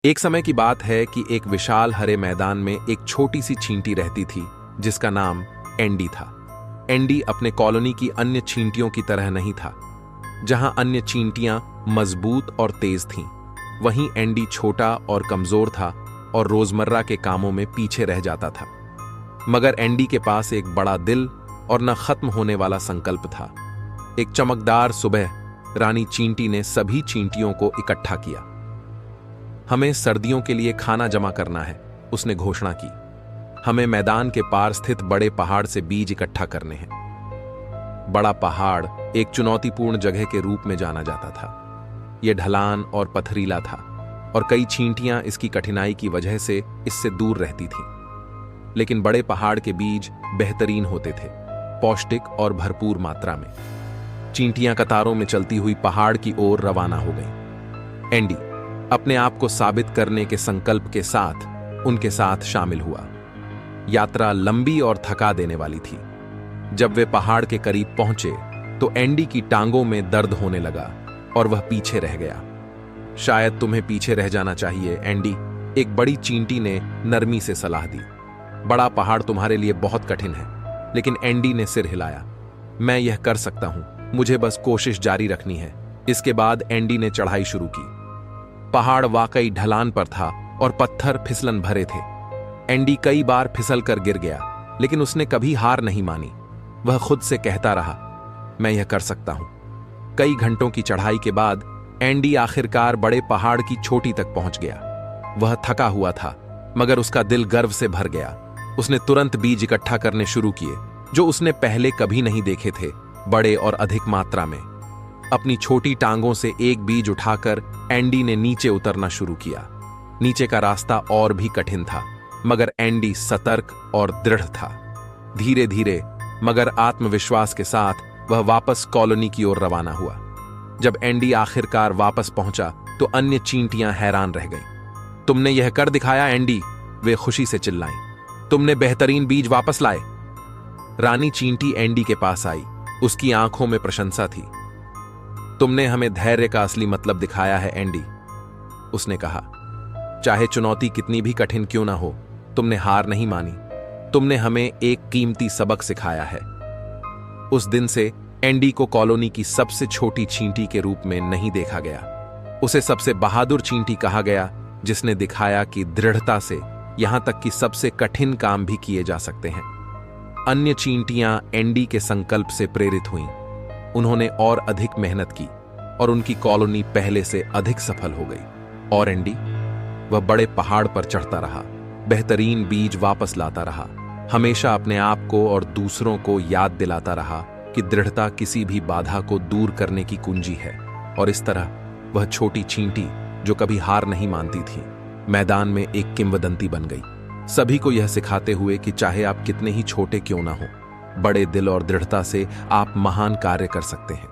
एक समय की बात है कि एक विशाल हरे मैदान में एक छोटी सी चींटी रहती थी जिसका नाम एंडी था। एंडी अपने कॉलोनी की अन्य चींटियों की तरह नहीं था। जहां अन्य चींटियां मजबूत और तेज थीं, वहीं एंडी छोटा और कमजोर था और रोजमर्रा के कामों में पीछे रह जाता था। मगर एंडी के पास एक बड़ा दिल और न खत्म होने वाला संकल्प था। एक चमकदार सुबह रानी चींटी ने सभी चींटियों को इकट्ठा किया। हमें सर्दियों के लिए खाना जमा करना है, उसने घोषणा की। हमें मैदान के पार स्थित बड़े पहाड़ से बीज इकट्ठा करने हैं। बड़ा पहाड़ एक चुनौतीपूर्ण जगह के रूप में जाना जाता था। यह ढलान और पथरीला था और कई चींटियां इसकी कठिनाई की वजह से इससे दूर रहती थीं। लेकिन बड़े पहाड़ के बीज बेहतरीन होते थे, पौष्टिक और भरपूर मात्रा में। चींटियां कतारों में चलती हुई पहाड़ की ओर रवाना हो गईं। एंडी अपने आप को साबित करने के संकल्प के साथ उनके साथ शामिल हुआ। यात्रा लंबी और थका देने वाली थी। जब वे पहाड़ के करीब पहुंचे तो एंडी की टांगों में दर्द होने लगा और वह पीछे रह गया। शायद तुम्हें पीछे रह जाना चाहिए, एंडी, एक बड़ी चींटी ने नरमी से सलाह दी। बड़ा पहाड़ तुम्हारे लिए बहुत कठिन है। लेकिन एंडी ने सिर हिलाया। मैं यह कर सकता हूं, मुझे बस कोशिश जारी रखनी है। इसके बाद एंडी ने चढ़ाई शुरू की। पहाड़ वाकई ढलान पर था और पत्थर फिसलन भरे थे। एंडी कई बार फिसल कर गिर गया, लेकिन उसने कभी हार नहीं मानी। वह खुद से कहता रहा, मैं यह कर सकता हूं। कई घंटों की चढ़ाई के बाद एंडी आखिरकार बड़े पहाड़ की चोटी तक पहुंच गया। वह थका हुआ था, मगर उसका दिल गर्व से भर गया। उसने तुरंत बीज इकट्ठा करने शुरू किए, जो उसने पहले कभी नहीं देखे थे, बड़े और अधिक मात्रा में। अपनी छोटी टांगों से एक बीज उठाकर एंडी ने नीचे उतरना शुरू किया। नीचे का रास्ता और भी कठिन था, मगर एंडी सतर्क और दृढ़ था। धीरे धीरे मगर आत्मविश्वास के साथ वह वापस कॉलोनी की ओर रवाना हुआ। जब एंडी आखिरकार वापस पहुंचा तो अन्य चींटियां हैरान रह गईं। तुमने यह कर दिखाया, एंडी, वे खुशी से चिल्लाईं। तुमने बेहतरीन बीज वापस लाए। रानी चींटी एंडी के पास आई। उसकी आंखों में प्रशंसा थी। तुमने हमें धैर्य का असली मतलब दिखाया है, एंडी, उसने कहा। चाहे चुनौती कितनी भी कठिन क्यों ना हो, तुमने हार नहीं मानी। तुमने हमें एक कीमती सबक सिखाया है। उस दिन से एंडी को कॉलोनी की सबसे छोटी चींटी के रूप में नहीं देखा गया। उसे सबसे बहादुर चींटी कहा गया, जिसने दिखाया कि दृढ़ता से यहां तक कि सबसे कठिन काम भी किए जा सकते हैं। अन्य चींटियां एंडी के संकल्प से प्रेरित हुईं। उन्होंने और अधिक मेहनत की और उनकी कॉलोनी पहले से अधिक सफल हो गई। और एंडी, वह बड़े पहाड़ पर चढ़ता रहा, बेहतरीन बीज वापस लाता रहा, हमेशा अपने आप को और दूसरों को याद दिलाता रहा कि दृढ़ता किसी भी बाधा को दूर करने की कुंजी है। और इस तरह वह छोटी चींटी, जो कभी हार नहीं मानती थी, मैदान में एक किंवदंती बन गई, सभी को यह सिखाते हुए कि चाहे आप कितने ही छोटे क्यों ना हो, बड़े दिल और दृढ़ता से आप महान कार्य कर सकते हैं।